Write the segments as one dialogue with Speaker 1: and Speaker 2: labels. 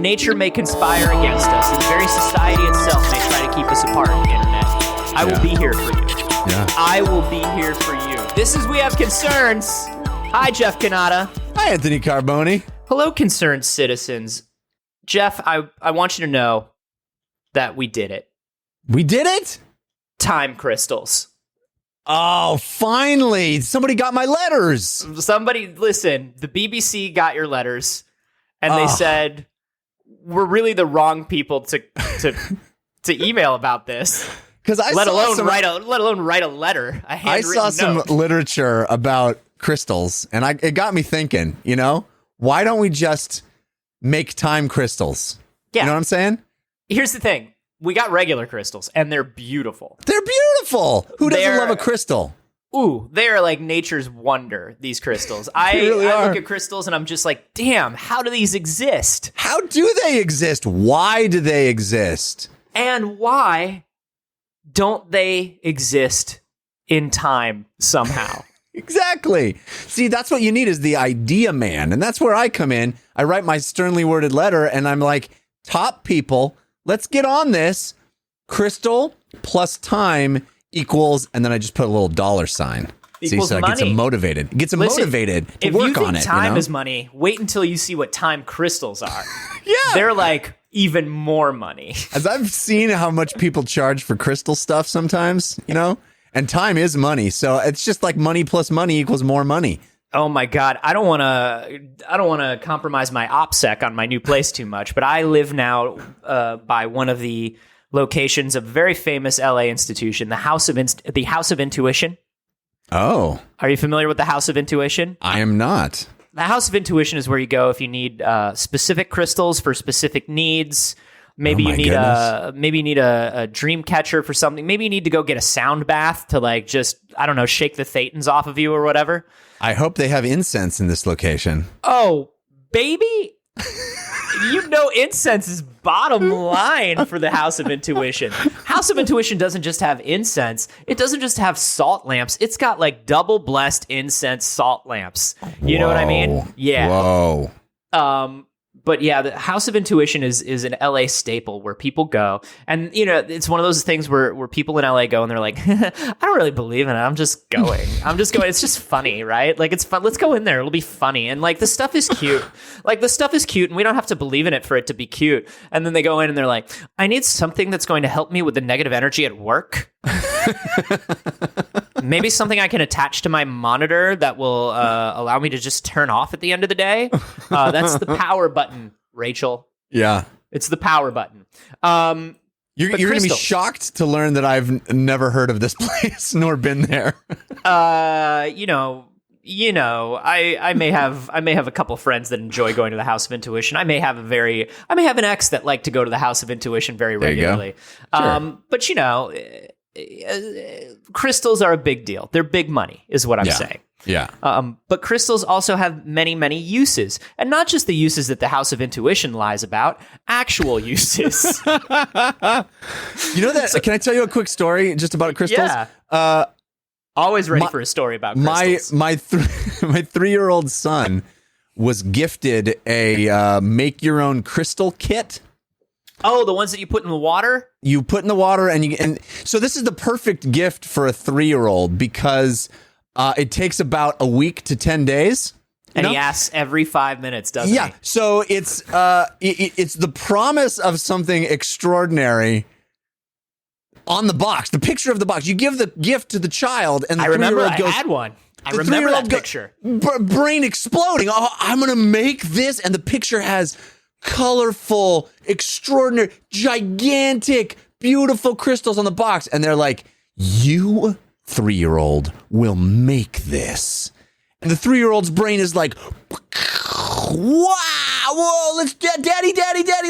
Speaker 1: nature may conspire against us, and the very society itself may try to keep us apart, internet, I will be here for you.
Speaker 2: Yeah.
Speaker 1: I will be here for you. This is We Have Concerns. Hi, Jeff Cannata.
Speaker 2: Hi, Anthony Carboni.
Speaker 1: Hello, concerned citizens. Jeff, I want you to know that we did it.
Speaker 2: We did it?
Speaker 1: Time crystals.
Speaker 2: Oh, finally. Somebody got my letters.
Speaker 1: Somebody, listen, the BBC got your letters, and they said, we're really the wrong people to email about this.
Speaker 2: Because
Speaker 1: let alone write a letter.
Speaker 2: I saw some literature about crystals, and it got me thinking, why don't we just make time crystals?
Speaker 1: Yeah.
Speaker 2: You know what I'm saying?
Speaker 1: Here's the thing. We got regular crystals, and they're beautiful.
Speaker 2: They're beautiful. Who doesn't love a crystal?
Speaker 1: Ooh, they are like nature's wonder, these crystals. I look at crystals, and I'm just like, damn, how do these exist?
Speaker 2: How do they exist? Why do they exist?
Speaker 1: And why don't they exist in time somehow?
Speaker 2: Exactly. See, that's what you need is the idea man. And that's where I come in. I write my sternly worded letter and I'm like, top people, let's get on this. Crystal plus time equals, and then I just put a little dollar sign.
Speaker 1: Equals
Speaker 2: so it gets them motivated. It gets them motivated to work on it.
Speaker 1: If you think time is money, wait until you see what time crystals are.
Speaker 2: Yeah.
Speaker 1: They're like even more money.
Speaker 2: As I've seen how much people charge for crystal stuff sometimes, and time is money. So it's just like money plus money equals more money.
Speaker 1: Oh my God. I don't want to compromise my OPSEC on my new place too much, but I live now by one of the locations of a very famous LA institution, the House of Intuition.
Speaker 2: Oh.
Speaker 1: Are you familiar with the House of Intuition?
Speaker 2: I am not.
Speaker 1: The House of Intuition is where you go if you need specific crystals for specific needs. Maybe you need a dream catcher for something. Maybe you need to go get a sound bath to shake the thetans off of you or whatever.
Speaker 2: I hope they have incense in this location.
Speaker 1: Oh, baby. Incense is bottom line for the House of Intuition. House of Intuition doesn't just have incense. It doesn't just have salt lamps. It's got like double blessed incense salt lamps. You know what I mean? Yeah.
Speaker 2: Whoa.
Speaker 1: But yeah, the House of Intuition is an LA staple where people go. And, it's one of those things where people in LA go and they're like, I don't really believe in it. I'm just going. It's just funny, right? Like, it's fun. Let's go in there. It'll be funny. And like, the stuff is cute. And we don't have to believe in it for it to be cute. And then they go in and they're like, I need something that's going to help me with the negative energy at work. Maybe something I can attach to my monitor that will allow me to just turn off at the end of the day. That's the power button, Rachel.
Speaker 2: Yeah.
Speaker 1: It's the power button.
Speaker 2: You're going to be shocked to learn that I've never heard of this place nor been there.
Speaker 1: I may have a couple friends that enjoy going to the House of Intuition. I may have an ex that like to go to the House of Intuition very regularly.
Speaker 2: Sure.
Speaker 1: But crystals are a big deal. They're big money, is what I'm saying.
Speaker 2: Yeah.
Speaker 1: But crystals also have many, many uses, and not just the uses that the House of Intuition lies about. Actual uses.
Speaker 2: That? Can I tell you a quick story just about crystals?
Speaker 1: Yeah. Always ready for a story about crystals.
Speaker 2: My 3-year-old son was gifted a make your own crystal kit.
Speaker 1: Oh, the ones that you put in the water?
Speaker 2: You put in the water and so this is the perfect gift for a 3-year-old because it takes about a week to 10 days.
Speaker 1: And he asks every 5 minutes, doesn't he?
Speaker 2: Yeah. So it's the promise of something extraordinary on the box, the picture of the box. You give the gift to the child and the 3-year-old goes,
Speaker 1: I had one. I remember that picture.
Speaker 2: Brain exploding. Oh, I'm going to make this. And the picture has colorful, extraordinary, gigantic, beautiful crystals on the box. And they're like, you 3-year-old will make this. And the 3-year-old's brain is like, wow, whoa, daddy,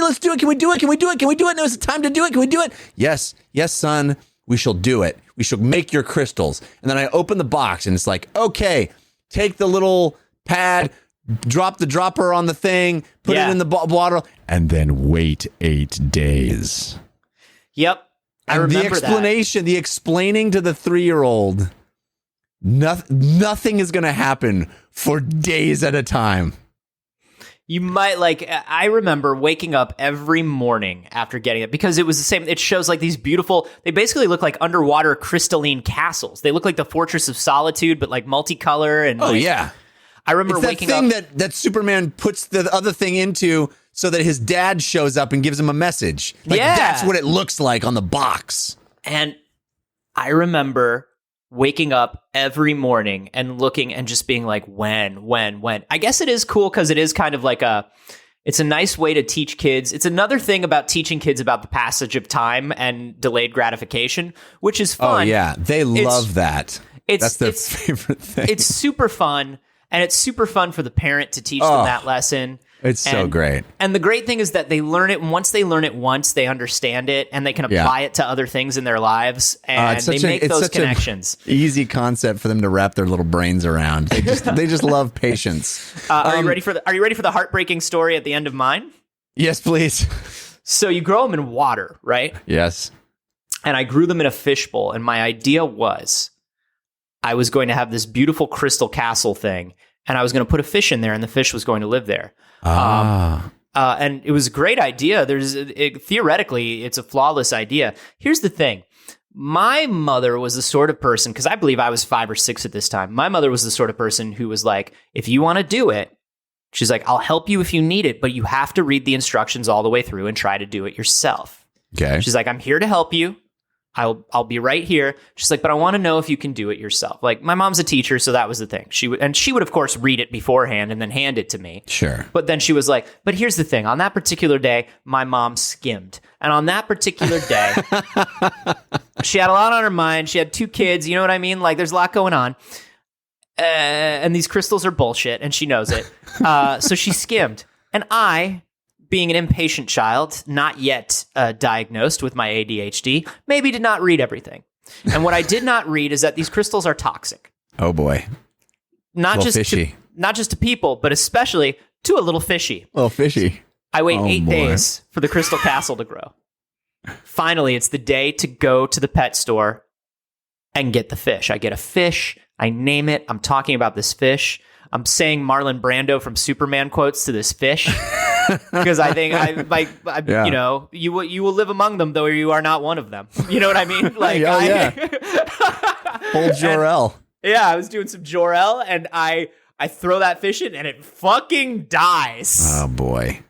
Speaker 2: let's do it. Can we do it? Now is it time to do it. Can we do it? Yes, son, we shall do it. We shall make your crystals. And then I open the box and it's like, okay, take the little pad, drop the dropper on the thing, put it in the bottle, and then wait 8 days.
Speaker 1: Yep. I remember
Speaker 2: the explaining to the 3-year-old, nothing is going to happen for days at a time.
Speaker 1: You might like, I remember waking up every morning after getting it because it was the same. It shows like these beautiful, they basically look like underwater crystalline castles. They look like the Fortress of Solitude, but like multicolor. And
Speaker 2: yeah.
Speaker 1: I remember
Speaker 2: It's that
Speaker 1: waking
Speaker 2: thing
Speaker 1: up.
Speaker 2: that Superman puts the other thing into so that his dad shows up and gives him a message. Like,
Speaker 1: Yeah.
Speaker 2: that's what it looks like on the box.
Speaker 1: And I remember waking up every morning and looking and just being like, when? I guess it is cool because it is kind of like it's a nice way to teach kids. It's another thing about teaching kids about the passage of time and delayed gratification, which is fun.
Speaker 2: Oh, yeah. They love that. That's their favorite thing.
Speaker 1: It's super fun, and it's super fun for the parent to teach them that lesson.
Speaker 2: It's so great.
Speaker 1: And the great thing is that they learn it. And once they learn it once, they understand it, and they can apply it to other things in their lives, and they make those connections.
Speaker 2: Easy concept for them to wrap their little brains around. They just love patience.
Speaker 1: Are you ready for the heartbreaking story at the end of mine?
Speaker 2: Yes, please.
Speaker 1: So you grow them in water, right?
Speaker 2: Yes.
Speaker 1: And I grew them in a fishbowl, and my idea was I was going to have this beautiful crystal castle thing, and I was going to put a fish in there, and the fish was going to live there. And it was a great idea. Theoretically, it's a flawless idea. Here's the thing. My mother was the sort of person, because I believe I was 5 or 6 at this time. My mother was the sort of person who was like, if you want to do it, she's like, I'll help you if you need it, but you have to read the instructions all the way through and try to do it yourself.
Speaker 2: Okay.
Speaker 1: She's like, I'm here to help you. I'll be right here. She's like, but I want to know if you can do it yourself. Like, my mom's a teacher, so that was the thing. She would of course read it beforehand and then hand it to me.
Speaker 2: Sure.
Speaker 1: But then she was like, but here's the thing. On that particular day, my mom skimmed. And on that particular day, she had a lot on her mind. She had 2 kids. You know what I mean? Like, there's a lot going on. And these crystals are bullshit, and she knows it. So she skimmed. And I, being an impatient child, not yet diagnosed with my ADHD, maybe did not read everything. And what I did not read is that these crystals are toxic.
Speaker 2: Oh boy.
Speaker 1: Not just to people, but especially to a little fishy.
Speaker 2: Little fishy.
Speaker 1: I wait 8 days for the crystal castle to grow. Finally, it's the day to go to the pet store and get the fish. I get a fish. I name it. I'm talking about this fish. I'm saying Marlon Brando from Superman quotes to this fish. Because I think you know, you will live among them, though you are not one of them. You know what I mean? Like,
Speaker 2: Old Jor-El.
Speaker 1: Yeah, I was doing some Jor-El, and I throw that fish in, and it fucking dies.
Speaker 2: Oh boy!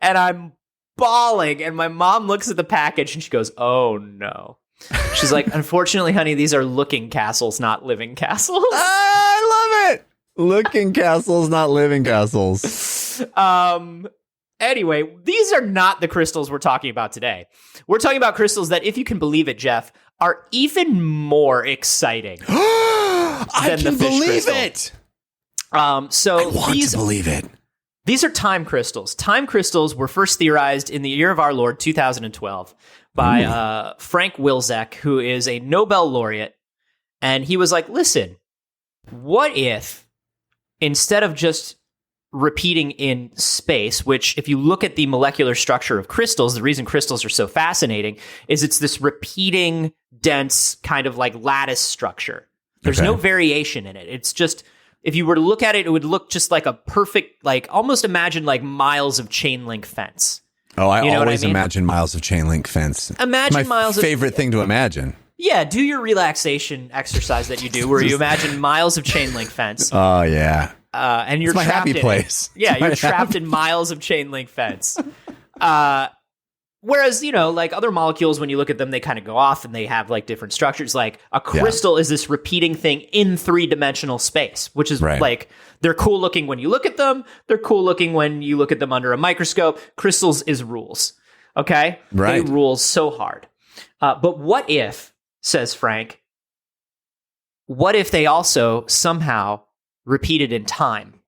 Speaker 1: And I'm bawling, and my mom looks at the package, and she goes, "Oh no." She's like, "Unfortunately, honey, these are looking castles, not living castles."
Speaker 2: I love it. Looking castles, not living castles.
Speaker 1: Anyway, these are not the crystals we're talking about today. We're talking about crystals that, if you can believe it, Jeff, are even more exciting.
Speaker 2: I can believe it.
Speaker 1: So
Speaker 2: I want to believe it.
Speaker 1: These are time crystals. Time crystals were first theorized in the year of our Lord, 2012, by Frank Wilczek, who is a Nobel laureate. And he was like, listen, what if instead of just repeating in space, which if you look at the molecular structure of crystals, the reason crystals are so fascinating is it's this repeating, dense kind of like lattice structure. There's no variation in it. It's just, if you were to look at it, it would look just like a perfect, like almost imagine like miles of chain link fence.
Speaker 2: Oh, I always imagine miles of chain link fence.
Speaker 1: Imagine miles of
Speaker 2: favorite thing to imagine.
Speaker 1: Yeah, do your relaxation exercise that you do where you imagine miles of chain link fence.
Speaker 2: Oh, yeah.
Speaker 1: And you're
Speaker 2: it's my
Speaker 1: trapped
Speaker 2: happy place.
Speaker 1: Yeah, you're trapped in miles of chain link fence. Whereas, you know, like other molecules, when you look at them, they kind of go off and they have like different structures. Like a crystal is this repeating thing in 3-dimensional space, which is like, they're cool looking when you look at them. They're cool looking when you look at them under a microscope. Crystals is rules. Okay?
Speaker 2: Right.
Speaker 1: They rules so hard. But what if, says Frank, what if they also somehow repeated in time?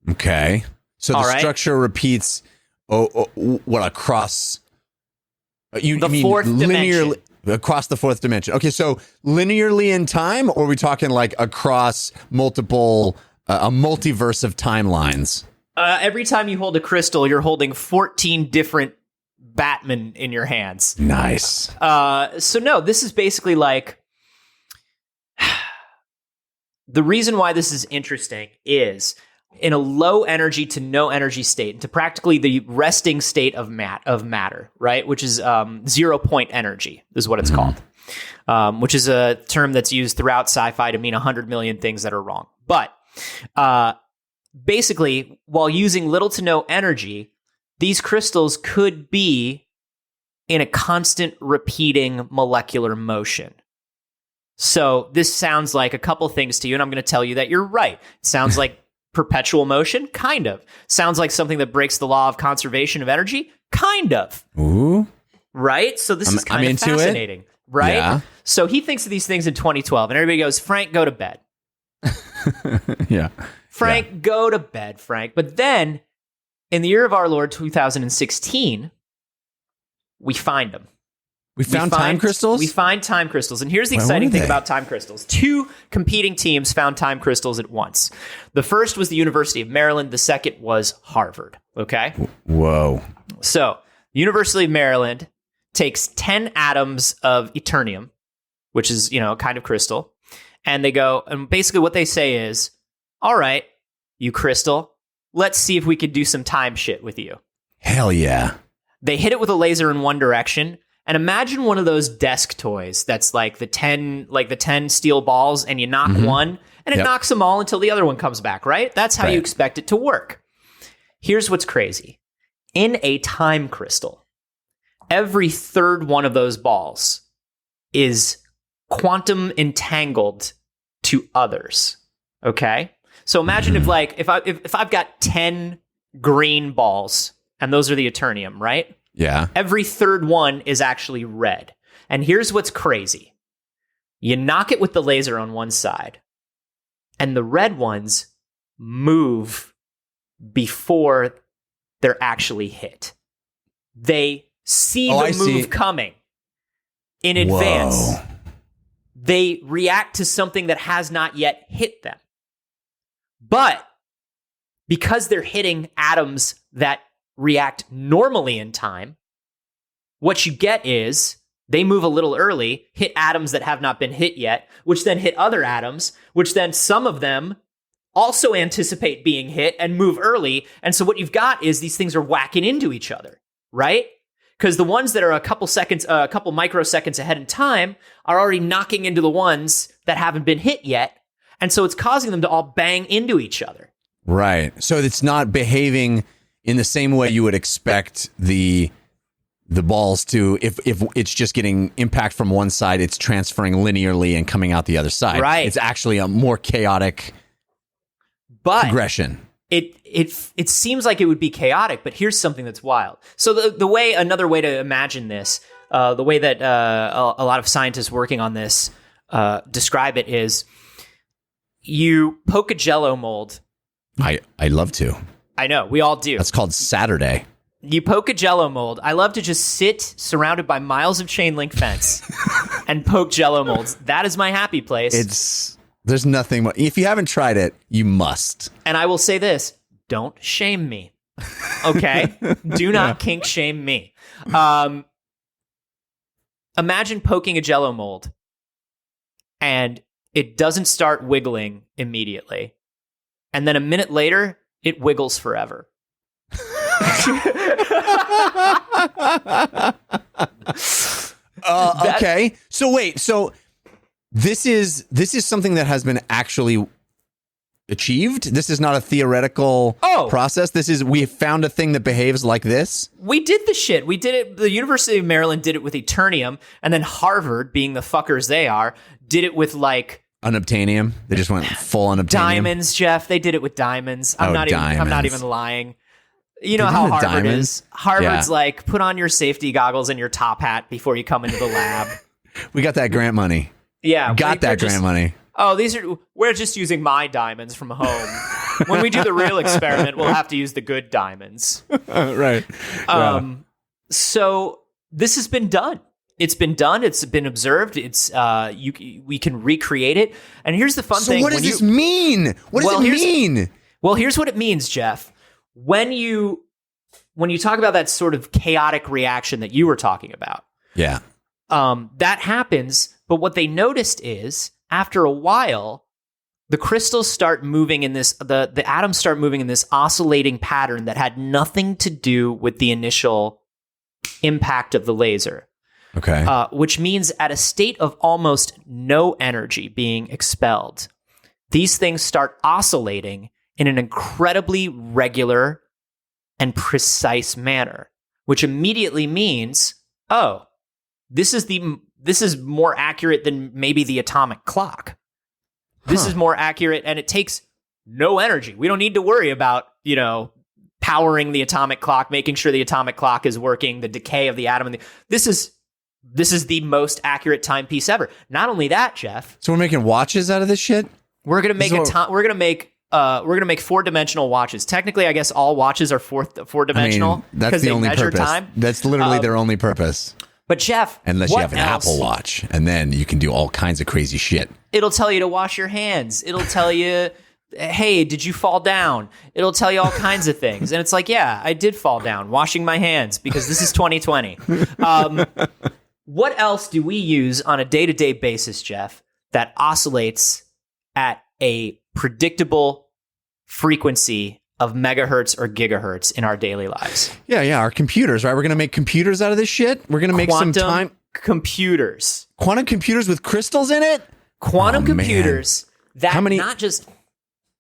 Speaker 2: Okay. So the structure repeats what across you mean
Speaker 1: fourth dimension.
Speaker 2: Across the 4th dimension. Okay, so linearly in time, or are we talking like across multiple a multiverse of timelines?
Speaker 1: Every time you hold a crystal, you're holding 14 different Batman in your hands.
Speaker 2: Nice.
Speaker 1: So no, this is basically like the reason why this is interesting is in a low energy to no energy state, into practically the resting state of matter, right? Which is 0 point energy is what it's called, which is a term that's used throughout sci-fi to mean 100 million things that are wrong. But basically, while using little to no energy, these crystals could be in a constant repeating molecular motion. So this sounds like a couple things to you, and I'm going to tell you that you're right. It sounds like perpetual motion, kind of. Sounds like something that breaks the law of conservation of energy, kind of.
Speaker 2: Ooh.
Speaker 1: Right? So this is kind of fascinating, right?
Speaker 2: Yeah.
Speaker 1: So he thinks of these things in 2012, and everybody goes, Frank, go to bed.
Speaker 2: Yeah.
Speaker 1: Frank, go to bed, Frank. But then, in the year of our Lord 2016, we find them.
Speaker 2: We found time crystals?
Speaker 1: We find time crystals. And here's the exciting thing about time crystals. 2 competing teams found time crystals at once. The first was the University of Maryland. The second was Harvard. Okay?
Speaker 2: Whoa.
Speaker 1: So, the University of Maryland takes 10 atoms of Eternium, which is, a kind of crystal, and they go, and basically what they say is, all right, you crystal, let's see if we could do some time shit with you.
Speaker 2: Hell yeah.
Speaker 1: They hit it with a laser in one direction. And imagine one of those desk toys that's like the 10 steel balls, and you knock one and it knocks them all until the other one comes back, right? That's how you expect it to work. Here's what's crazy. In a time crystal, every third one of those balls is quantum entangled to others. Okay? So imagine if I've got 10 green balls, and those are the Eternium, right?
Speaker 2: Yeah.
Speaker 1: Every third one is actually red. And here's what's crazy. You knock it with the laser on one side, and the red ones move before they're actually hit. They see the move coming in advance.
Speaker 2: Whoa.
Speaker 1: They react to something that has not yet hit them. But because they're hitting atoms that react normally in time, what you get is they move a little early, hit atoms that have not been hit yet, which then hit other atoms, which then some of them also anticipate being hit and move early. And so what you've got is these things are whacking into each other, right? Because the ones that are a couple microseconds ahead in time are already knocking into the ones that haven't been hit yet. And so it's causing them to all bang into each other.
Speaker 2: Right. So it's not behaving in the same way you would expect the balls to, if it's just getting impact from one side, it's transferring linearly and coming out the other side.
Speaker 1: Right.
Speaker 2: It's actually a more chaotic progression.
Speaker 1: It seems like it would be chaotic, but here's something that's wild. So another way to imagine this, the way that a lot of scientists working on this describe it is, you poke a Jell-O mold.
Speaker 2: I love to.
Speaker 1: I know, we all do.
Speaker 2: That's called Saturday.
Speaker 1: You poke a Jell-O mold. I love to just sit surrounded by miles of chain link fence and poke Jell-O molds. That is my happy place.
Speaker 2: There's nothing more. If you haven't tried it, you must.
Speaker 1: And I will say this, don't shame me. Okay? Do not kink shame me. Imagine poking a Jell-O mold and it doesn't start wiggling immediately. And then a minute later, it wiggles forever.
Speaker 2: Okay. So wait. So this is something that has been actually achieved. This is not a theoretical process. We found a thing that behaves like this.
Speaker 1: We did the shit. We did it. The University of Maryland did it with Eternium, and then Harvard, being the fuckers they are, did it with like
Speaker 2: unobtainium. They just went full unobtainium.
Speaker 1: Diamonds, Jeff. They did it with diamonds. I'm not even lying. You know how Harvard is. Harvard's like, put on your safety goggles and your top hat before you come into the lab.
Speaker 2: We got that grant money.
Speaker 1: Yeah.
Speaker 2: Grant money.
Speaker 1: Oh, we're just using my diamonds from home. When we do the real experiment, we'll have to use the good diamonds.
Speaker 2: Right.
Speaker 1: So this has been done. It's been done. It's been observed. We can recreate it. And here's the fun thing.
Speaker 2: So what does this mean? What does it mean?
Speaker 1: Well, here's what it means, Jeff. When you talk about that sort of chaotic reaction that you were talking about,
Speaker 2: yeah,
Speaker 1: that happens. But what they noticed is, after a while, the crystals start moving in this, the atoms start moving in this oscillating pattern that had nothing to do with the initial impact of the laser.
Speaker 2: Okay.
Speaker 1: Which means at a state of almost no energy being expelled, these things start oscillating in an incredibly regular and precise manner, which immediately means, oh, this is more accurate than maybe the atomic clock. This is more accurate, and it takes no energy. We don't need to worry about, powering the atomic clock, making sure the atomic clock is working, the decay of the atom. This is the most accurate timepiece ever. Not only that, Jeff.
Speaker 2: So we're making watches out of this shit?
Speaker 1: We're gonna make we're gonna make 4-dimensional watches. Technically, I guess all watches are four-dimensional.
Speaker 2: That's the only purpose.
Speaker 1: Time.
Speaker 2: That's literally their only purpose.
Speaker 1: But Jeff,
Speaker 2: unless you have an Apple Watch, and then you can do all kinds of crazy shit.
Speaker 1: It'll tell you to wash your hands. It'll tell you, hey, did you fall down? It'll tell you all kinds of things. And it's like, yeah, I did fall down, washing my hands, because this is 2020. What else do we use on a day-to-day basis, Jeff, that oscillates at a predictable frequency of megahertz or gigahertz in our daily lives?
Speaker 2: Yeah, our computers, right? We're going to make computers out of this shit. We're going to make some time
Speaker 1: computers.
Speaker 2: Quantum computers with crystals in it?
Speaker 1: Quantum computers that
Speaker 2: How many?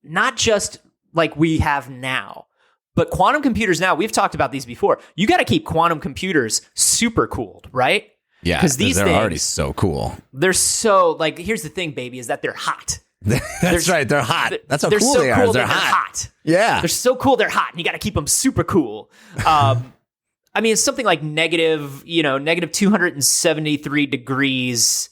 Speaker 1: not just like we have now, but quantum computers now, we've talked about these before. You got to keep quantum computers super cooled, right?
Speaker 2: Yeah, because they're already so cool.
Speaker 1: They're so, like, here's the thing, baby, is that they're hot.
Speaker 2: That's right. They're hot. That's how cool
Speaker 1: so
Speaker 2: they are.
Speaker 1: Cool
Speaker 2: they're
Speaker 1: hot.
Speaker 2: Yeah.
Speaker 1: They're so cool. They're hot. And you got to keep them super cool. I mean, it's something like negative 273 degrees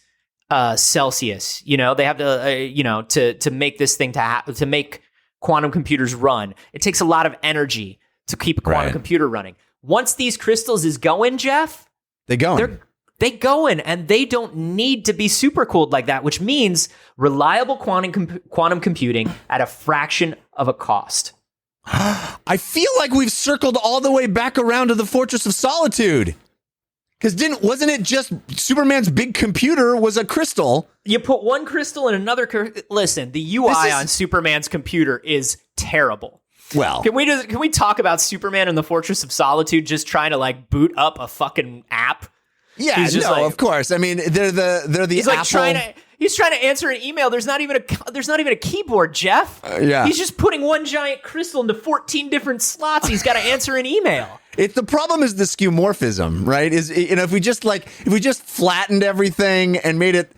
Speaker 1: Celsius. They have to, to make this thing to make quantum computers run. It takes a lot of energy to keep a quantum computer running. Once these crystals is going, Jeff,
Speaker 2: they
Speaker 1: going, and they don't need to be super cooled like that, which means reliable quantum computing at a fraction of a cost.
Speaker 2: I feel like we've circled all the way back around to the Fortress of Solitude. Because wasn't it just Superman's big computer was a crystal?
Speaker 1: You put one crystal in another. Listen, the UI on Superman's computer is terrible.
Speaker 2: Well,
Speaker 1: can we talk about Superman and the Fortress of Solitude just trying to like boot up a fucking app?
Speaker 2: Yeah, of course. I mean, they're the
Speaker 1: he's
Speaker 2: Apple.
Speaker 1: He's trying to answer an email. There's not even a keyboard, Jeff.
Speaker 2: Yeah.
Speaker 1: He's just putting one giant crystal into 14 different slots. He's got to answer an email.
Speaker 2: The problem is the skeuomorphism, right? If we just flattened everything and made it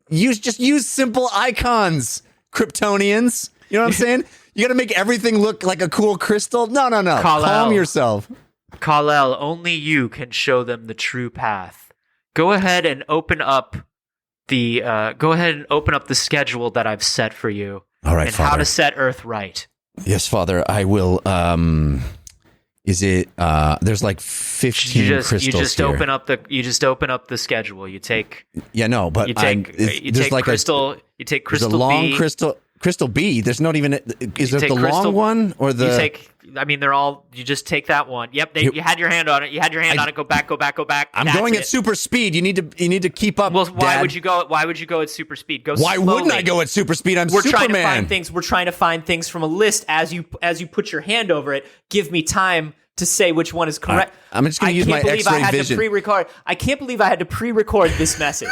Speaker 2: use simple icons, Kryptonians. You know what I'm saying? You got to make everything look like a cool crystal. No. Calm yourself.
Speaker 1: Kal-El, only you can show them the true path. Go ahead and open up the schedule that I've set for you.
Speaker 2: All right,
Speaker 1: and
Speaker 2: Father.
Speaker 1: How to set Earth right.
Speaker 2: Yes, Father. I will. Is it? There's like 15 crystals
Speaker 1: You just
Speaker 2: here.
Speaker 1: open up the schedule. You take.
Speaker 2: Yeah, no, but
Speaker 1: you take crystal. You take crystal.
Speaker 2: There's a long
Speaker 1: B.
Speaker 2: crystal B. There's not even. Is it the long one or the?
Speaker 1: They're all. You just take that one. Yep. You had your hand on it. Go back.
Speaker 2: I'm going at super speed. You need to keep up.
Speaker 1: Well, why
Speaker 2: Dad.
Speaker 1: would you go? Why would you go at super speed?
Speaker 2: Why
Speaker 1: slowly.
Speaker 2: wouldn't I go at super speed? We're
Speaker 1: Superman.
Speaker 2: trying to
Speaker 1: find things. We're trying to find things from a list. As you put your hand over it, give me time to say which one is correct.
Speaker 2: I'm just going to use my X-ray vision.
Speaker 1: I can't believe I had to pre-record this message.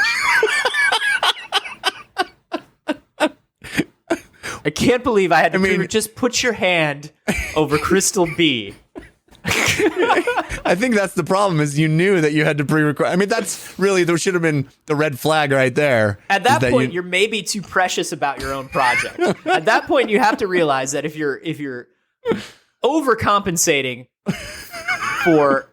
Speaker 1: I can't believe I had to just put your hand over Crystal B.
Speaker 2: I think that's the problem is you knew that you had to pre-record. I mean, that's really, there should have been the red flag right there.
Speaker 1: At that point, you're maybe too precious about your own project. At that point, you have to realize that if you're overcompensating for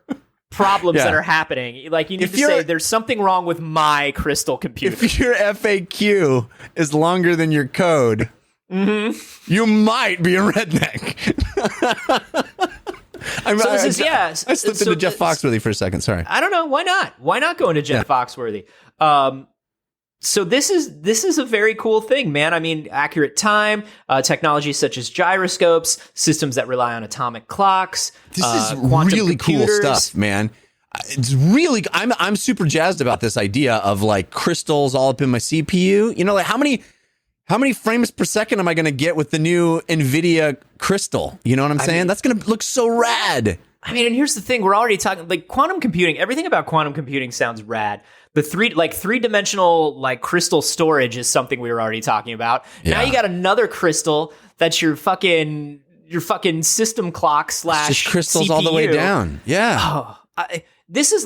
Speaker 1: problems that are happening, like you need to say there's something wrong with my crystal computer.
Speaker 2: If your FAQ is longer than your code, you might be a redneck. I slipped into Jeff Foxworthy for a second. Sorry.
Speaker 1: I don't know. Why not? Why not go into Jeff Foxworthy? So this is a very cool thing, man. I mean, accurate time, technology such as gyroscopes, systems that rely on atomic clocks.
Speaker 2: This is really cool stuff, man. It's really, I'm super jazzed about this idea of like crystals all up in my CPU. You know, like how many How many frames per second am I going to get with the new NVIDIA Crystal? You know what I'm saying? That's going to look so rad.
Speaker 1: I mean, and here's the thing. We're already talking, like, quantum computing. Everything about quantum computing sounds rad. The three-dimensional, like, crystal storage is something we were already talking about.
Speaker 2: Yeah.
Speaker 1: Now you got another crystal that's your fucking system clock /
Speaker 2: It's just crystals
Speaker 1: CPU.
Speaker 2: all the way down. Yeah.
Speaker 1: Oh, this is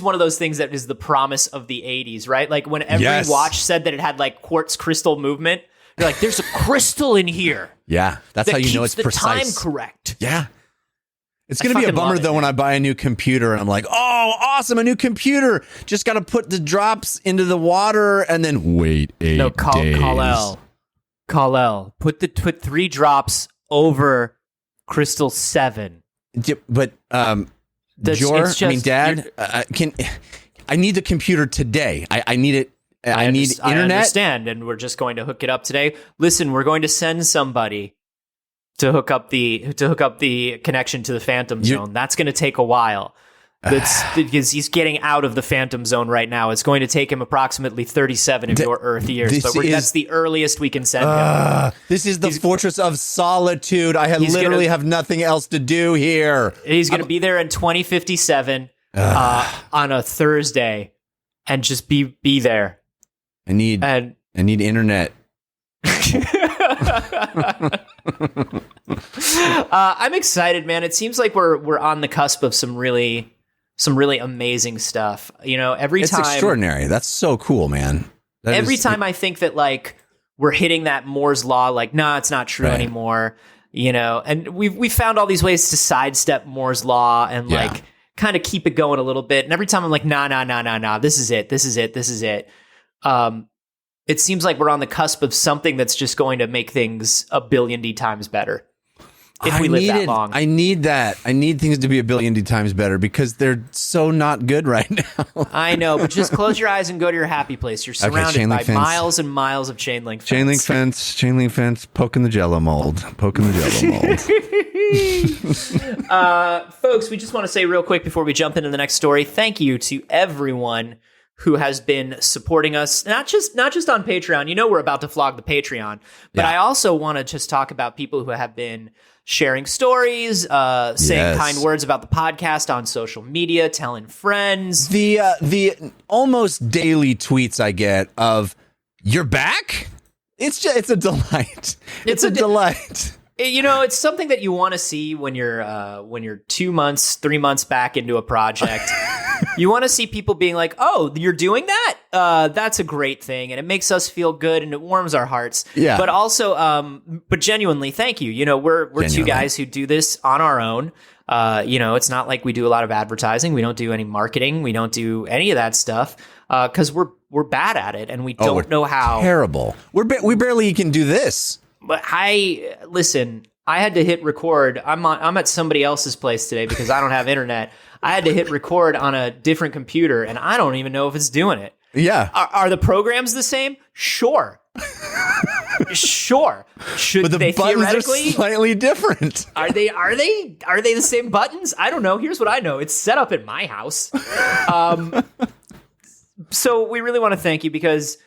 Speaker 1: one of those things that is the promise of the 80s, right? Like when every
Speaker 2: Yes.
Speaker 1: watch said that it had like quartz crystal movement, you're like, there's a crystal in here.
Speaker 2: Yeah. That's
Speaker 1: that
Speaker 2: how you know
Speaker 1: keeps
Speaker 2: it's
Speaker 1: the time
Speaker 2: precise.
Speaker 1: correct.
Speaker 2: Yeah. It's going to be a
Speaker 1: fucking
Speaker 2: bummer,
Speaker 1: love it,
Speaker 2: though, when
Speaker 1: man.
Speaker 2: I buy a new computer and I'm like, oh, awesome, a new computer. Just got to put the drops into the water and then wait 8
Speaker 1: No,
Speaker 2: days.
Speaker 1: Kal-El, put 3 drops over Crystal 7.
Speaker 2: But, Jor,
Speaker 1: it's
Speaker 2: I mean,
Speaker 1: just-
Speaker 2: Dad, I need the computer today. I need it. I need
Speaker 1: I
Speaker 2: internet.
Speaker 1: understand, and we're just going to hook it up today. Listen, we're going to send somebody to hook up the connection to the Phantom Zone. That's going to take a while. That's because he's getting out of the Phantom Zone right now. It's going to take him approximately 37 of your Earth years, but that's the earliest we can send him.
Speaker 2: This is the Fortress of Solitude. I literally have nothing else to do here.
Speaker 1: He's going to be there in 2057 on a Thursday, and just be there.
Speaker 2: I need internet.
Speaker 1: I'm excited, man. It seems like we're on the cusp of some really amazing stuff. You know,
Speaker 2: It's extraordinary. That's so cool, man.
Speaker 1: Every time I think that like we're hitting that Moore's law, like, nah, it's not true anymore. You know, and we found all these ways to sidestep Moore's law and like kind of keep it going a little bit. And every time I'm like, nah, this is it. It seems like we're on the cusp of something that's just going to make things a billion times better. If we live that long.
Speaker 2: I need that. I need things to be a billion times better because they're so not good right now.
Speaker 1: I know, but just close your eyes and go to your happy place. You're surrounded
Speaker 2: chain
Speaker 1: by
Speaker 2: link fence.
Speaker 1: miles and miles of chain link fence.
Speaker 2: Chain link fence, poking the jello mold.
Speaker 1: Folks, we just want to say real quick before we jump into the next story, thank you to everyone who has been supporting us, not just on Patreon. You know, we're about to flog the Patreon, but I also want to just talk about people who have been sharing stories, saying kind words about the podcast on social media, telling friends.
Speaker 2: The almost daily tweets I get of "You're back." It's a delight. It's a delight.
Speaker 1: You know, it's something that you want to see when you're 2 months, 3 months back into a project. You want to see people being like, "Oh, you're doing that? That's a great thing," and it makes us feel good and it warms our hearts.
Speaker 2: Yeah.
Speaker 1: But also, but genuinely, thank you. You know, we're two guys who do this on our own. You know, it's not like we do a lot of advertising. We don't do any marketing. We don't do any of that stuff because we're bad at it and we don't know how.
Speaker 2: Terrible. We barely can do this.
Speaker 1: But listen, I had to hit record. I'm at somebody else's place today because I don't have internet. I had to hit record on a different computer, and I don't even know if it's doing it.
Speaker 2: Yeah.
Speaker 1: Are the programs the same? Sure. Sure. Should
Speaker 2: But the
Speaker 1: they
Speaker 2: buttons are
Speaker 1: theoretically?
Speaker 2: slightly different.
Speaker 1: Are they the same buttons? I don't know. Here's what I know. It's set up at my house. So we really want to thank you because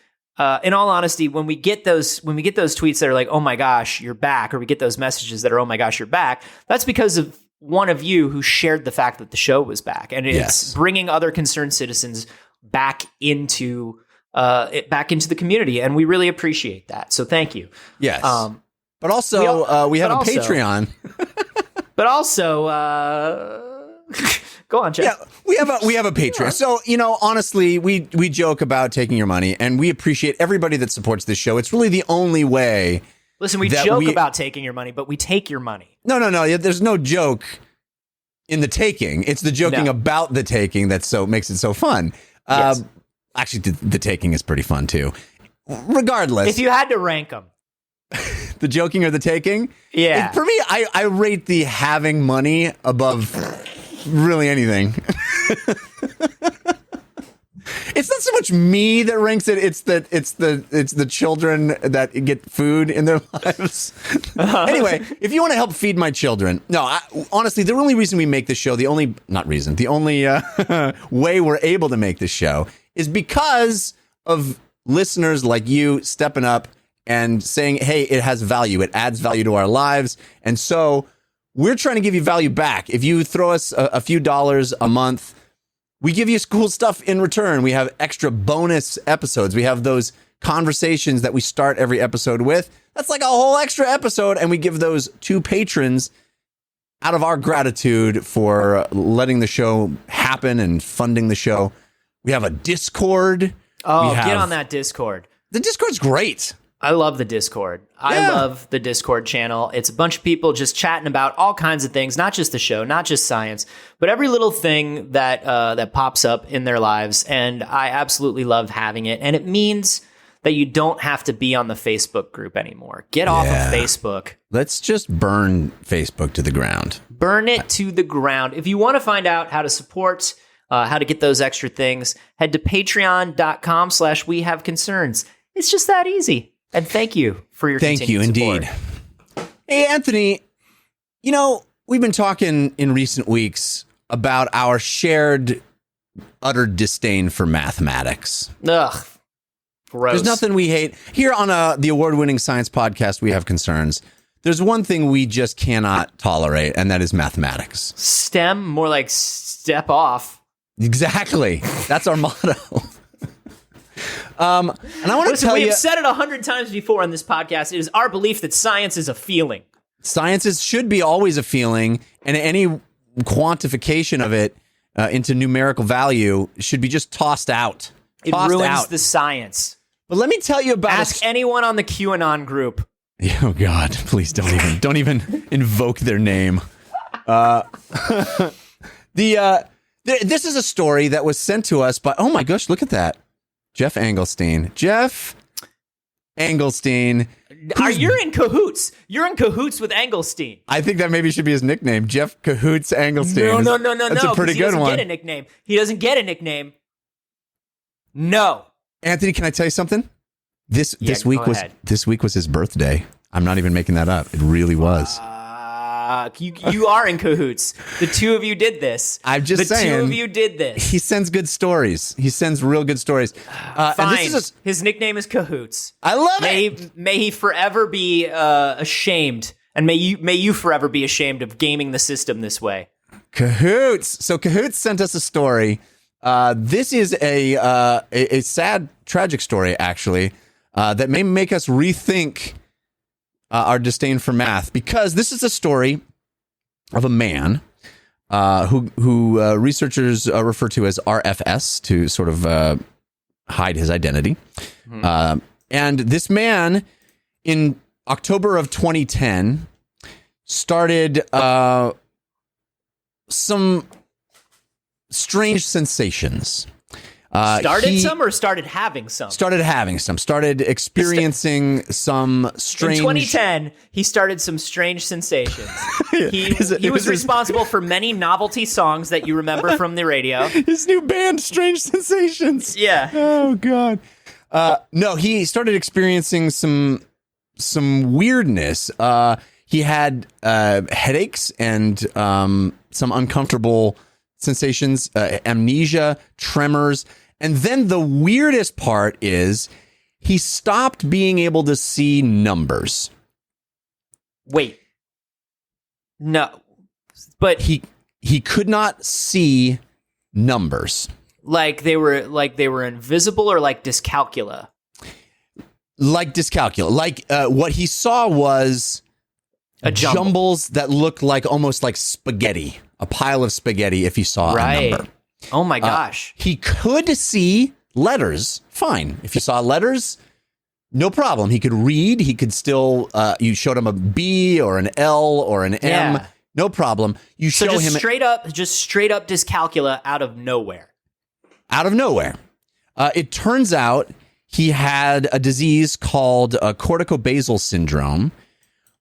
Speaker 1: in all honesty, when we get those tweets that are like, "Oh my gosh, you're back," or we get those messages that are, "Oh my gosh, you're back," that's because of one of you who shared the fact that the show was back, and it's bringing other concerned citizens back into the community, and we really appreciate that. So thank you.
Speaker 2: Yes. But also, we have a Patreon.
Speaker 1: But also, go on, Jeff.
Speaker 2: Yeah, we have a Patreon. So, you know, honestly, we joke about taking your money, and we appreciate everybody that supports this show. It's really the only way.
Speaker 1: Listen, we joke about taking your money, but we take your money.
Speaker 2: No. There's no joke in the taking. It's the joking about the taking that makes it so fun.
Speaker 1: Yes.
Speaker 2: Actually, the taking is pretty fun too. Regardless,
Speaker 1: if you had to rank them,
Speaker 2: the joking or the taking, for me, I rate the having money above really anything. It's not so much me that ranks it. It's the children that get food in their lives. Anyway, if you want to help feed my children, honestly, the only reason we make this show, the only way we're able to make this show is because of listeners like you stepping up and saying, hey, it has value. It adds value to our lives. And so we're trying to give you value back. If you throw us a few dollars a month, we give you cool stuff in return. We have extra bonus episodes. We have those conversations that we start every episode with. That's like a whole extra episode. And we give those to patrons out of our gratitude for letting the show happen and funding the show. We have a Discord.
Speaker 1: Oh, get on that Discord.
Speaker 2: The Discord's great.
Speaker 1: I love the Discord. I love the Discord channel. It's a bunch of people just chatting about all kinds of things, not just the show, not just science, but every little thing that that pops up in their lives. And I absolutely love having it. And it means that you don't have to be on the Facebook group anymore. Get off of Facebook.
Speaker 2: Let's just burn Facebook to the ground.
Speaker 1: Burn it to the ground. If you want to find out how to support, how to get those extra things, head to patreon.com/wehaveconcerns. It's just that easy. And thank you for your continued support.
Speaker 2: Thank you, indeed. Hey, Anthony, you know, we've been talking in recent weeks about our shared utter disdain for mathematics.
Speaker 1: Ugh, gross.
Speaker 2: There's nothing we hate. Here on the award-winning science podcast, We Have Concerns. There's one thing we just cannot tolerate, and that is mathematics.
Speaker 1: STEM, more like step off.
Speaker 2: Exactly. That's our motto. And I want to tell you,
Speaker 1: we've said it 100 times before on this podcast. It is our belief that science is a feeling.
Speaker 2: Science should be always a feeling, and any quantification of it into numerical value should be just tossed out.
Speaker 1: It ruins the science.
Speaker 2: But let me tell you about.
Speaker 1: Ask anyone on the QAnon group.
Speaker 2: Oh God! Please don't even invoke their name. This is a story that was sent to us by. Oh my gosh! Look at that. Jeff Engelstein.
Speaker 1: You're in cahoots. You're in cahoots with Engelstein.
Speaker 2: I think that maybe should be his nickname. Jeff Cahoots Engelstein.
Speaker 1: No.
Speaker 2: That's a pretty good one.
Speaker 1: He doesn't get a nickname. He doesn't get a nickname. No.
Speaker 2: Anthony, can I tell you something? This week was his birthday. I'm not even making that up. It really was.
Speaker 1: You are in cahoots. The two of you did this.
Speaker 2: I'm just saying.
Speaker 1: The two of you did this.
Speaker 2: He sends good stories. He sends real good stories.
Speaker 1: Fine. His nickname is Cahoots.
Speaker 2: I love it.
Speaker 1: May he forever be ashamed, and may you forever be ashamed of gaming the system this way.
Speaker 2: Cahoots. So Cahoots sent us a story. This is a sad, tragic story, actually, that may make us rethink our disdain for math, because this is a story of a man who researchers refer to as RFS to sort of hide his identity. Mm-hmm. And this man, in October of 2010, started some strange sensations.
Speaker 1: Started having some?
Speaker 2: Started having some. Started experiencing some strange...
Speaker 1: In 2010, he started some strange sensations. He was responsible for many novelty songs that you remember from the radio.
Speaker 2: His new band, Strange Sensations.
Speaker 1: Yeah.
Speaker 2: Oh, God. No, he started experiencing some weirdness. He had headaches and some uncomfortable sensations, amnesia, tremors. And then the weirdest part is he stopped being able to see numbers.
Speaker 1: Wait. No. But
Speaker 2: he could not see numbers.
Speaker 1: Like they were invisible, or like dyscalculia?
Speaker 2: Like dyscalculia. Like what he saw was jumbles that looked like almost like spaghetti. A pile of spaghetti if he saw a number.
Speaker 1: Oh my gosh.
Speaker 2: He could see letters. Fine. If you saw letters, no problem. He could read. He could still, you showed him a B or an L or an M. No problem. You show him
Speaker 1: straight up dyscalculia out of nowhere.
Speaker 2: Out of nowhere. It turns out he had a disease called corticobasal syndrome,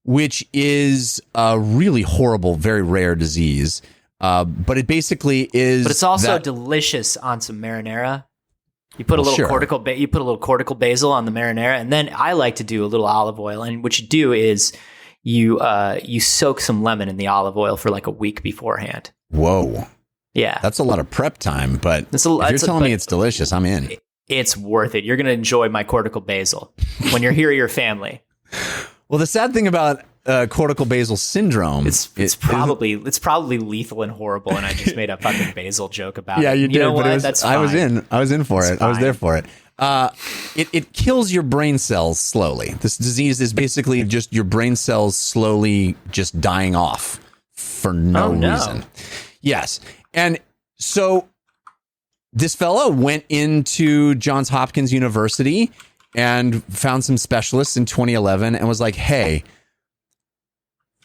Speaker 2: which is a really horrible, very rare disease. But it basically is.
Speaker 1: But it's also delicious on some marinara. You put a little cortical basil on the marinara, and then I like to do a little olive oil. And what you do is you soak some lemon in the olive oil for like a week beforehand.
Speaker 2: Whoa.
Speaker 1: Yeah,
Speaker 2: that's a lot of prep time. But if you're telling me it's delicious, I'm in.
Speaker 1: it's worth it. You're going to enjoy my cortical basal when you're here, your family.
Speaker 2: Well, the sad thing about cortical basal syndrome,
Speaker 1: it's probably lethal and horrible. And I just made a fucking basal joke about it.
Speaker 2: Yeah, you did.
Speaker 1: You know what?
Speaker 2: That's fine. I was in for it. I was there for it. It kills your brain cells slowly. This disease is basically just your brain cells slowly just dying off for no reason. Yes. And so this fellow went into Johns Hopkins University and found some specialists in 2011 and was like, hey,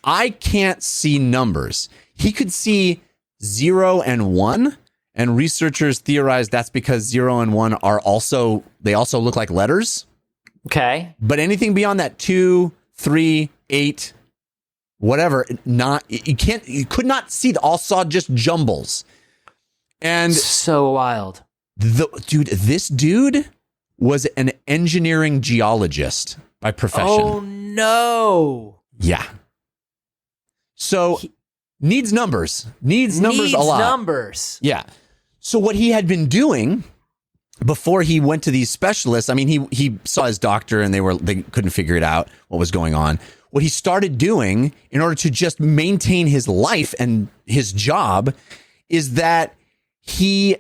Speaker 2: I can't see numbers. He could see 0 and 1. And researchers theorize that's because 0 and 1 also look like letters.
Speaker 1: Okay.
Speaker 2: But anything beyond that, 2, 3, 8, whatever, you could not see. All saw just jumbles. And
Speaker 1: so wild.
Speaker 2: This dude was an engineering geologist by profession.
Speaker 1: Oh no.
Speaker 2: Yeah. So needs numbers a lot.
Speaker 1: Numbers.
Speaker 2: Yeah. So what he had been doing before he went to these specialists, I mean, he saw his doctor and they couldn't figure it out what was going on. What he started doing in order to just maintain his life and his job is that he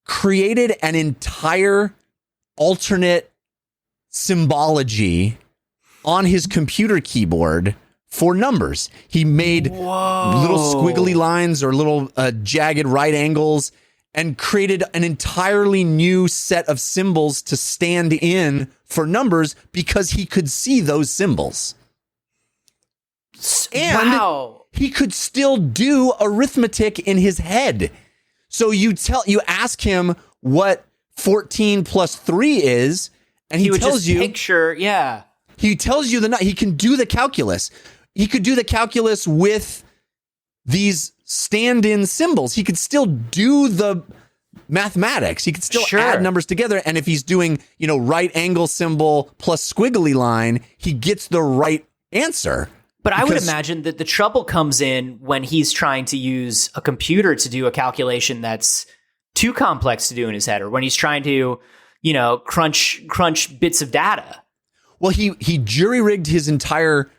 Speaker 2: created an entire alternate symbology on his computer keyboard for numbers. He made little squiggly lines or little jagged right angles and created an entirely new set of symbols to stand in for numbers because he could see those symbols. And he could still do arithmetic in his head. So you ask him what 14 plus 3 is, and he tells you
Speaker 1: picture, yeah.
Speaker 2: He tells you he can do the calculus. He could do the calculus with these stand-in symbols. He could still do the mathematics. He could still add numbers together. And if he's doing, right angle symbol plus squiggly line, he gets the right answer.
Speaker 1: But I would imagine that the trouble comes in when he's trying to use a computer to do a calculation that's too complex to do in his head, or when he's trying to, crunch bits of data.
Speaker 2: Well, he jury-rigged his entire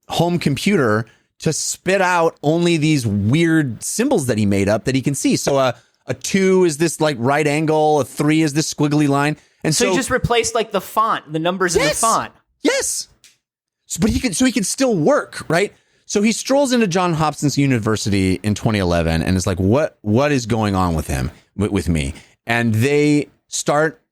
Speaker 2: home computer to spit out only these weird symbols that he made up that he can see. So a 2 is this like right angle, a 3 is this squiggly line. And
Speaker 1: so he just replaced like the font, the numbers in the font.
Speaker 2: Yes. But he could still work, right? So he strolls into Johns Hopkins University in 2011 and is like, what is going on with him, with me? And they start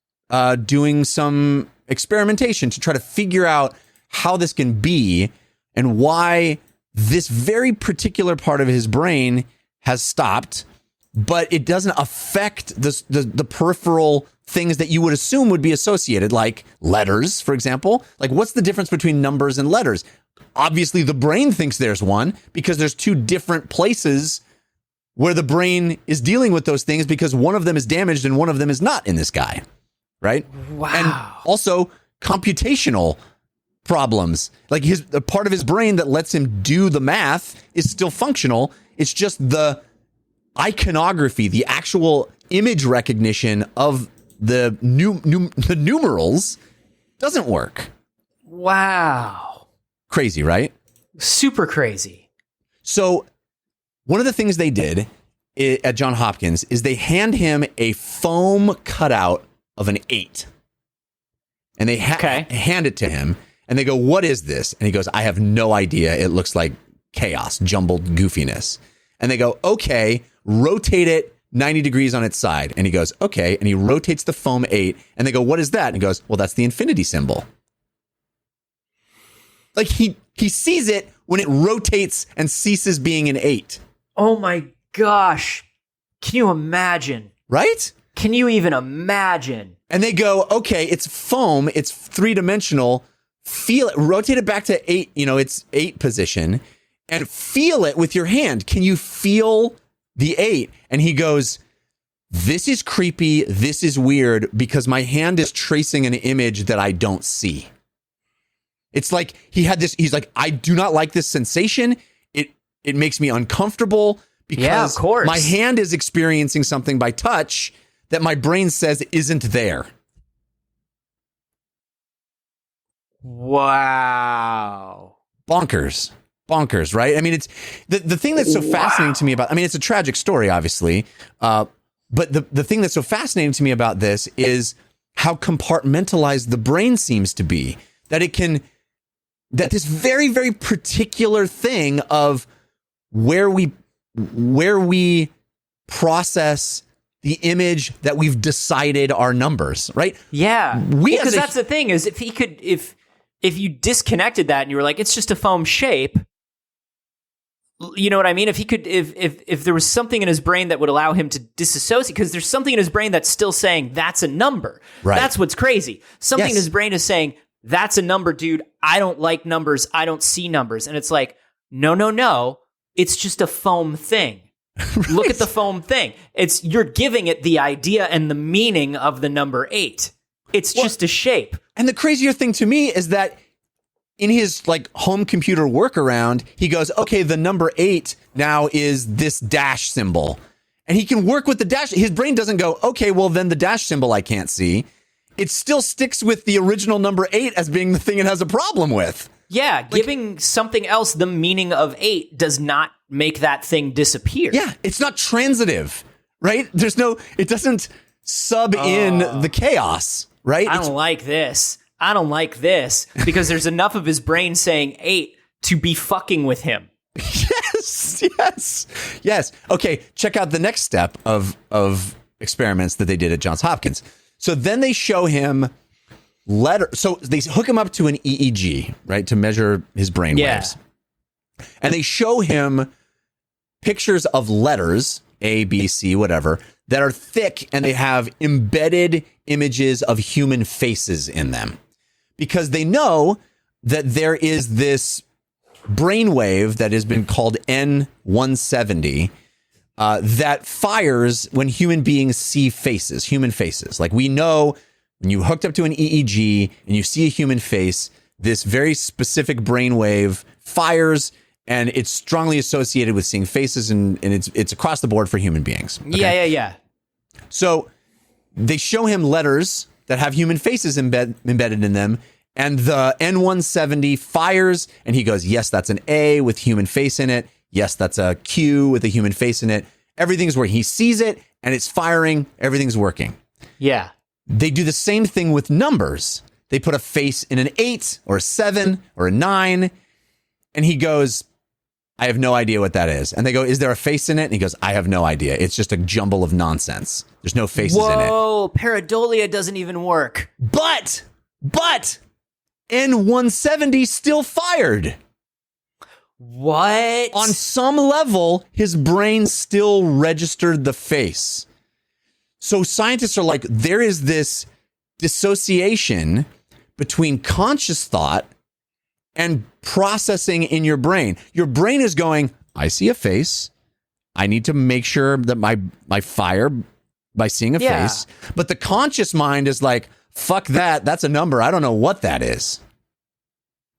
Speaker 2: doing some experimentation to try to figure out how this can be and why this very particular part of his brain has stopped, but it doesn't affect the peripheral things that you would assume would be associated, like letters, for example. Like, what's the difference between numbers and letters? Obviously, the brain thinks there's one because there's two different places where the brain is dealing with those things because one of them is damaged and one of them is not in this guy, right?
Speaker 1: Wow.
Speaker 2: And also computational problems. Like a part of his brain that lets him do the math is still functional. It's just the iconography, the actual image recognition of the the numerals doesn't work.
Speaker 1: Wow.
Speaker 2: Crazy, right?
Speaker 1: Super crazy.
Speaker 2: So one of the things they did at Johns Hopkins is they hand him a foam cutout of an 8. And they hand it to him. And they go, what is this? And he goes, I have no idea. It looks like chaos, jumbled goofiness. And they go, okay, rotate it 90 degrees on its side. And he goes, okay. And he rotates the foam 8. And they go, what is that? And he goes, well, that's the infinity symbol. Like he sees it when it rotates and ceases being an 8.
Speaker 1: Oh my gosh. Can you imagine?
Speaker 2: Right?
Speaker 1: Can you even imagine?
Speaker 2: And they go, okay, it's foam. It's 3-dimensional. Feel it, rotate it back to 8, it's 8 position and feel it with your hand. Can you feel the 8? And he goes, this is creepy. This is weird because my hand is tracing an image that I don't see. It's like he's like, I do not like this sensation. It makes me uncomfortable because
Speaker 1: of course.
Speaker 2: My hand is experiencing something by touch that my brain says isn't there.
Speaker 1: Wow.
Speaker 2: Bonkers, right? I mean, it's the thing that's so fascinating to me about, I mean, it's a tragic story, obviously. But the thing that's so fascinating to me about this is how compartmentalized the brain seems to be, that this very, very particular thing of where we process the image that we've decided are numbers, right?
Speaker 1: Yeah. Because that's the thing, is if you disconnected that and you were like, it's just a foam shape, you know what I mean? If there was something in his brain that would allow him to disassociate, because there's something in his brain that's still saying that's a number.
Speaker 2: Right.
Speaker 1: That's what's crazy. Something in his brain is saying, that's a number, dude. I don't like numbers. I don't see numbers. And it's like, no. It's just a foam thing. Right. Look at the foam thing. You're giving it the idea and the meaning of the number 8. It's just a shape.
Speaker 2: And the crazier thing to me is that in his like home computer workaround, he goes, okay, the number 8 now is this dash symbol. And he can work with the dash. His brain doesn't go, okay, well then the dash symbol I can't see. It still sticks with the original number 8 as being the thing it has a problem with.
Speaker 1: Yeah, giving something else the meaning of 8 does not make that thing disappear.
Speaker 2: Yeah, it's not transitive, right? It doesn't sub in the chaos, right?
Speaker 1: I don't like this. Because there's enough of his brain saying 8 to be fucking with him.
Speaker 2: Yes. Okay, check out the next step of experiments that they did at Johns Hopkins. So then they show him so they hook him up to an EEG, right, to measure his brain waves. And they show him pictures of letters, A, B, C, whatever, that are thick and they have embedded images of human faces in them. Because they know that there is this brainwave that has been called N170 that fires when human beings see human faces. Like we know when you hooked up to an EEG and you see a human face, this very specific brainwave fires, and it's strongly associated with seeing faces, and it's across the board for human beings. Okay?
Speaker 1: Yeah.
Speaker 2: So they show him letters that have human faces embedded in them, and the N170 fires, and he goes, yes, that's an A with human face in it. Yes, that's a Q with a human face in it. Everything's working. He sees it, and it's firing. Everything's working.
Speaker 1: Yeah.
Speaker 2: They do the same thing with numbers. They put a face in an 8 or a 7 or a 9, and he goes, I have no idea what that is. And they go, is there a face in it? And he goes, I have no idea. It's just a jumble of nonsense. There's no faces in it.
Speaker 1: Whoa, pareidolia doesn't even work.
Speaker 2: But N170 still fired.
Speaker 1: What?
Speaker 2: On some level, his brain still registered the face. So scientists are like, there is this dissociation between conscious thought and processing in your brain. Your brain is going, I see a face. I need to make sure that my fire by seeing a face. But the conscious mind is like, fuck that. That's a number. I don't know what that is.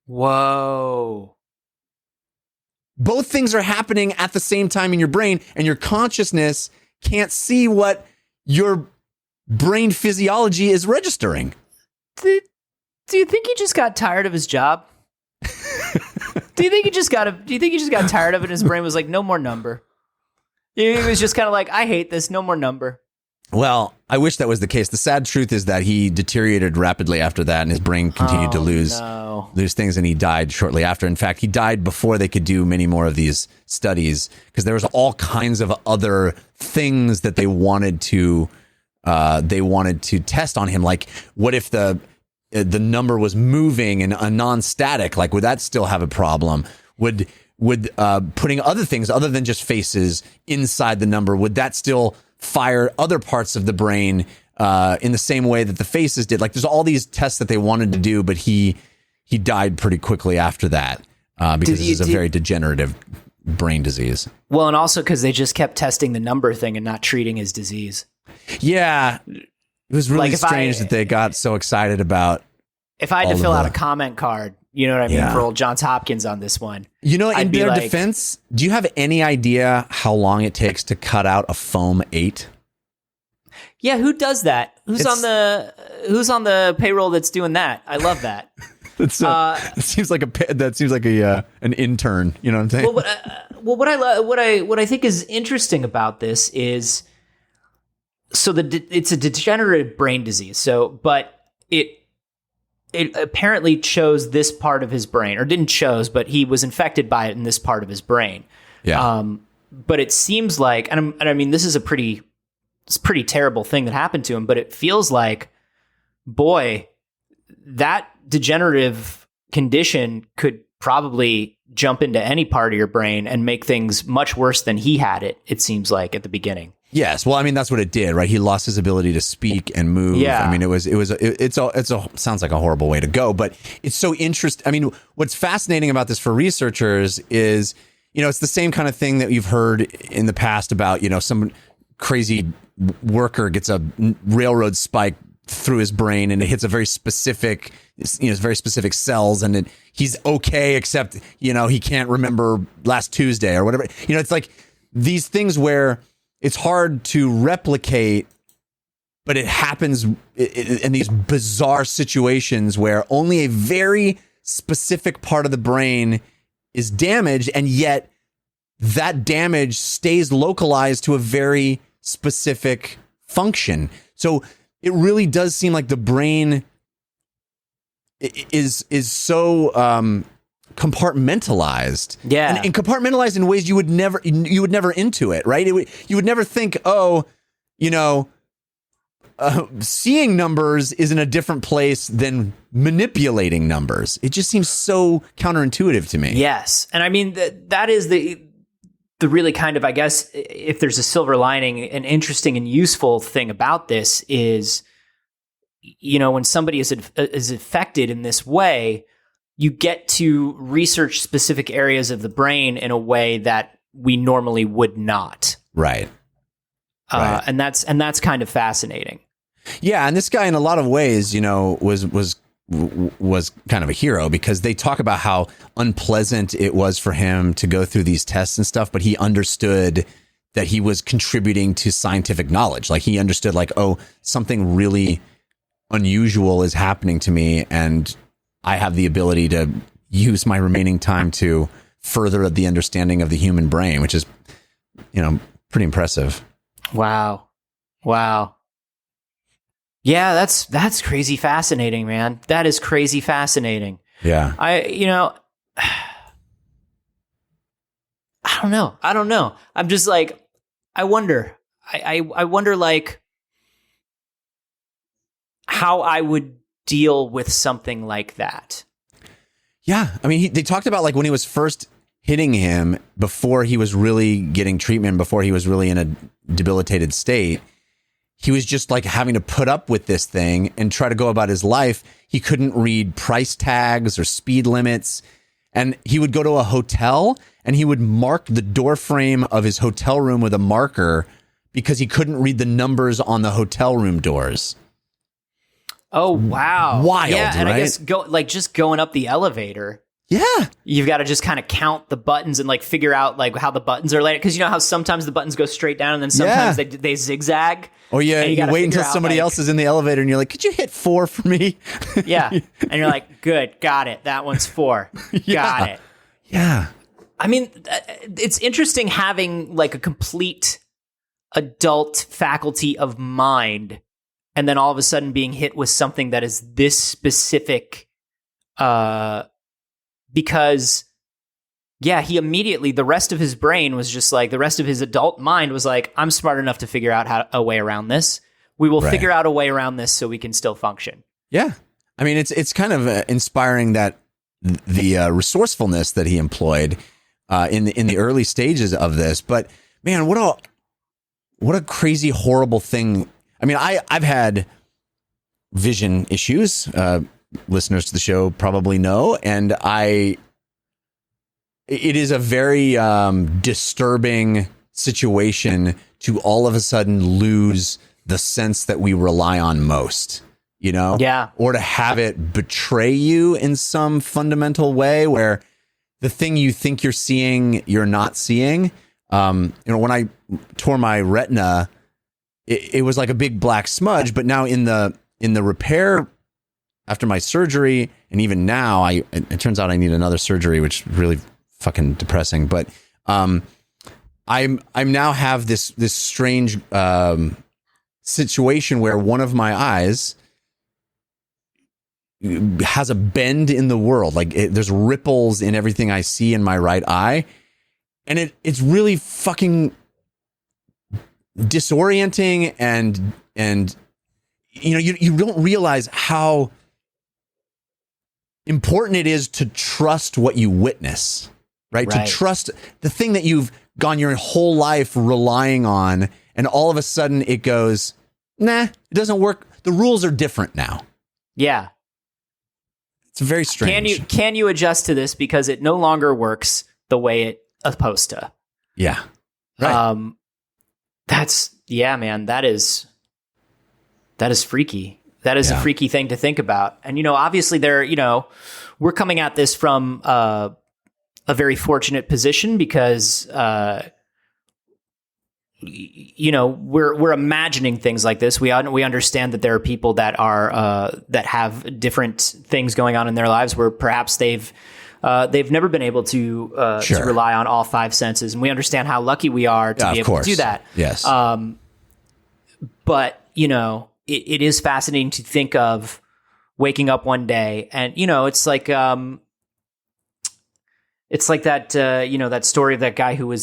Speaker 1: Whoa.
Speaker 2: Both things are happening at the same time in your brain, and your consciousness can't see what your brain physiology is registering.
Speaker 1: Do you think he just got tired of his job? Do you think he just got tired of it and his brain was like, no more number? He was just kind of like, I hate this, no more number.
Speaker 2: Well, I wish that was the case. The sad truth is that he deteriorated rapidly after that, and his brain continued to lose things, and he died shortly after. In fact, he died before they could do many more of these studies, because there was all kinds of other things that they wanted to test on him. Like, what if the number was moving and a non-static? Like, would that still have a problem? Would putting other things other than just faces inside the number, would that still fire other parts of the brain in the same way that the faces did? Like, there's all these tests that they wanted to do, but he died pretty quickly after that because this is a very degenerative brain disease.
Speaker 1: Well, and also because they just kept testing the number thing and not treating his disease.
Speaker 2: Yeah, it was really strange that they got so excited about.
Speaker 1: If I had to fill out a comment card, you know what I mean, for old Johns Hopkins on this one.
Speaker 2: You know, in their defense, do you have any idea how long it takes to cut out a foam 8?
Speaker 1: Yeah, who does that? Who's on the payroll that's doing that? I love that.
Speaker 2: It seems like an intern. You know what I'm saying?
Speaker 1: What I think is interesting about this is, so it's a degenerative brain disease. So, but it apparently chose this part of his brain, or didn't chose, but he was infected by it in this part of his brain.
Speaker 2: Yeah.
Speaker 1: But it seems like, and I mean, this is pretty terrible thing that happened to him, but it feels like, boy, that degenerative condition could probably jump into any part of your brain and make things much worse than he had it seems like, at the beginning.
Speaker 2: Yes. Well, I mean, that's what it did, right? He lost his ability to speak and move.
Speaker 1: Yeah.
Speaker 2: I mean, sounds like a horrible way to go, but it's so interesting. I mean, what's fascinating about this for researchers is, it's the same kind of thing that you've heard in the past about, some crazy worker gets a railroad spike through his brain and it hits a very specific, very specific cells, and he's okay, except, he can't remember last Tuesday or whatever. It's like these things where it's hard to replicate, but it happens in these bizarre situations where only a very specific part of the brain is damaged, and yet that damage stays localized to a very specific function. So it really does seem like the brain is so compartmentalized, and compartmentalized in ways you would never intuit, right? You would never think, seeing numbers is in a different place than manipulating numbers. It just seems so counterintuitive to me.
Speaker 1: Yes, and I mean that is the really kind of, I guess, if there's a silver lining, an interesting and useful thing about this is, when somebody is affected in this way, you get to research specific areas of the brain in a way that we normally would not.
Speaker 2: Right.
Speaker 1: And that's kind of fascinating.
Speaker 2: Yeah, and this guy, in a lot of ways, was kind of a hero, because they talk about how unpleasant it was for him to go through these tests and stuff, but he understood that he was contributing to scientific knowledge. Like, he understood, like, oh, something really unusual is happening to me, and I have the ability to use my remaining time to further the understanding of the human brain, which is, pretty impressive.
Speaker 1: Wow. Yeah, that's crazy fascinating, man. That is crazy fascinating.
Speaker 2: Yeah.
Speaker 1: I don't know. I'm just like, I wonder. I wonder, like, how I would deal with something like that.
Speaker 2: Yeah. I mean, they talked about, like, when he was first hitting him, before he was really getting treatment, before he was really in a debilitated state, he was just, like, having to put up with this thing and try to go about his life. He couldn't read price tags or speed limits. And he would go to a hotel and he would mark the door frame of his hotel room with a marker because he couldn't read the numbers on the hotel room doors.
Speaker 1: Oh, wow.
Speaker 2: Wild,
Speaker 1: yeah, and
Speaker 2: right?
Speaker 1: I guess just going up the elevator.
Speaker 2: Yeah.
Speaker 1: You've got to just kind of count the buttons and, like, figure out, like, how the buttons are laid. Because you know how sometimes the buttons go straight down and then sometimes they zigzag?
Speaker 2: Oh, yeah. You wait until somebody else is in the elevator and you're like, could you hit 4 for me?
Speaker 1: Yeah. And you're like, good, got it. That one's 4. Got it.
Speaker 2: Yeah.
Speaker 1: I mean, it's interesting having, like, a complete adult faculty of mind and then all of a sudden being hit with something that is this specific, because, yeah, he immediately, the rest of his brain was just like, the rest of his adult mind was like, I'm smart enough to figure out a way around this. We will figure out a way around this so we can still function.
Speaker 2: Yeah. I mean, it's kind of inspiring that the resourcefulness that he employed in the early stages of this. But, man, what a crazy, horrible thing. I mean, I've had vision issues. Listeners to the show probably know, and it is a very disturbing situation to all of a sudden lose the sense that we rely on most,
Speaker 1: Yeah.
Speaker 2: or to have it betray you in some fundamental way where the thing you think you're seeing, you're not seeing. When I tore my retina, it was like a big black smudge, but now in the repair after my surgery, and even now, it turns out I need another surgery, which is really fucking depressing. But I'm now have this strange situation where one of my eyes has a bend in the world. Like there's ripples in everything I see in my right eye, and it's really fucking disorienting, and you don't realize how important it is to trust what you witness, right? To trust the thing that you've gone your whole life relying on, and all of a sudden it goes, nah, it doesn't work. The rules are different now.
Speaker 1: Yeah.
Speaker 2: It's very strange.
Speaker 1: Can you adjust to this because it no longer works the way it's supposed to?
Speaker 2: Yeah. Right.
Speaker 1: Man, that is freaky. That is a freaky thing to think about. And, obviously we're coming at this from a very fortunate position because, we're imagining things like this. We understand that there are people that are, that have different things going on in their lives where perhaps they've never been able to rely on all five senses. And we understand how lucky we are to be able to do that.
Speaker 2: Yes.
Speaker 1: But, it is fascinating to think of waking up one day and, it's like that, that story of that guy who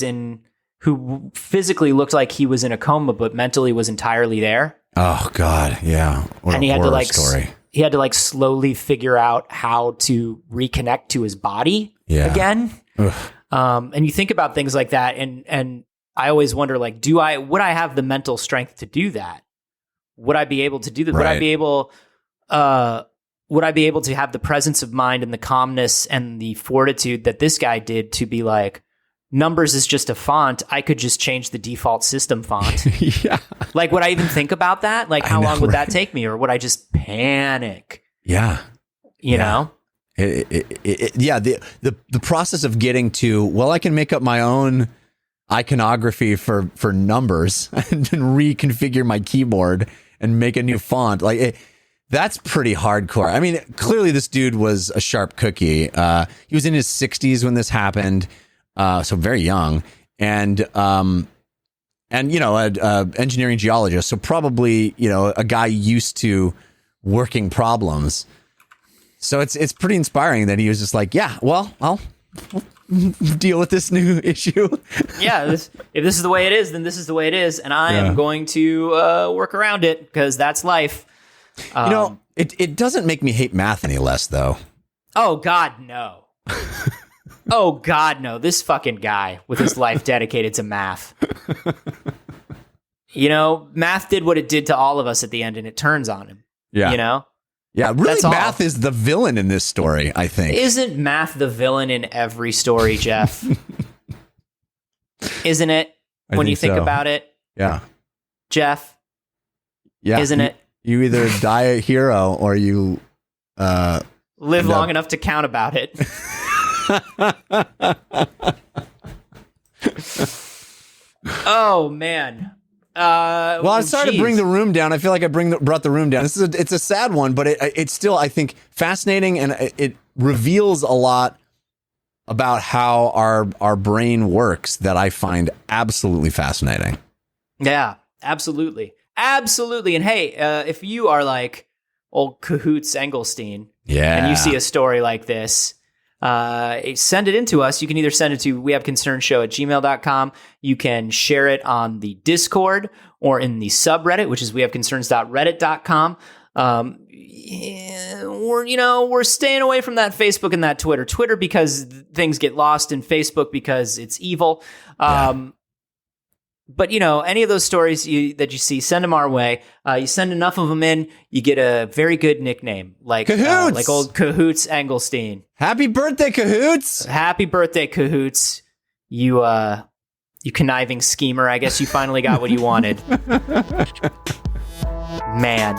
Speaker 1: physically looked like he was in a coma, but mentally was entirely there.
Speaker 2: Oh God. Yeah.
Speaker 1: And he had to he had to slowly figure out how to reconnect to his body again. And you think about things like that. And I always wonder, would I have the mental strength to do that? Would I be able to do that? Right. Would I be able to have the presence of mind and the calmness and the fortitude that this guy did to be like, numbers is just a font. I could just change the default system font.
Speaker 2: Yeah.
Speaker 1: Would I even think about that? How long would that take me? Or would I just panic?
Speaker 2: Yeah.
Speaker 1: You know?
Speaker 2: The process of getting to, well, I can make up my own iconography for numbers and then reconfigure my keyboard and make a new font. That's pretty hardcore. I mean, clearly this dude was a sharp cookie. He was in his 60s when this happened. So very young, and an engineering geologist. So probably, a guy used to working problems. So it's pretty inspiring that he was just like, yeah, well, I'll deal with this new issue.
Speaker 1: Yeah. If this is the way it is, then this is the way it is. And I am going to work around it because that's life.
Speaker 2: It doesn't make me hate math any less though.
Speaker 1: Oh God, no. Oh God, no. This fucking guy with his life dedicated to math. Math did what it did to all of us at the end and it turns on him.
Speaker 2: Yeah. Yeah, really, math is the villain in this story, I think.
Speaker 1: Isn't math the villain in every story, Jeff? Isn't it? When you think about it?
Speaker 2: Yeah.
Speaker 1: Jeff?
Speaker 2: Yeah.
Speaker 1: Isn't it?
Speaker 2: You either die a hero or you...
Speaker 1: live long enough to count about it. Oh, man.
Speaker 2: I'm sorry to bring the room down. I feel like I brought the room down. It's a sad one, but it's still, I think, fascinating, and it reveals a lot about how our brain works that I find absolutely fascinating.
Speaker 1: Yeah, absolutely. Absolutely. And hey, if you are like old Cahoots Engelstein and you see a story like this, send it in to us. You can either send it to wehaveconcernshow@gmail.com. You can share it on the Discord or in the subreddit, which is wehaveconcerns.reddit.com. We're staying away from that Facebook and that Twitter. Twitter because things get lost, and Facebook because it's evil. But, any of those stories that you see, send them our way. You send enough of them in, you get a very good nickname, like old Cahoots Engelstein.
Speaker 2: Happy birthday, Cahoots!
Speaker 1: Happy birthday, Cahoots. You conniving schemer. I guess you finally got what you wanted. Man.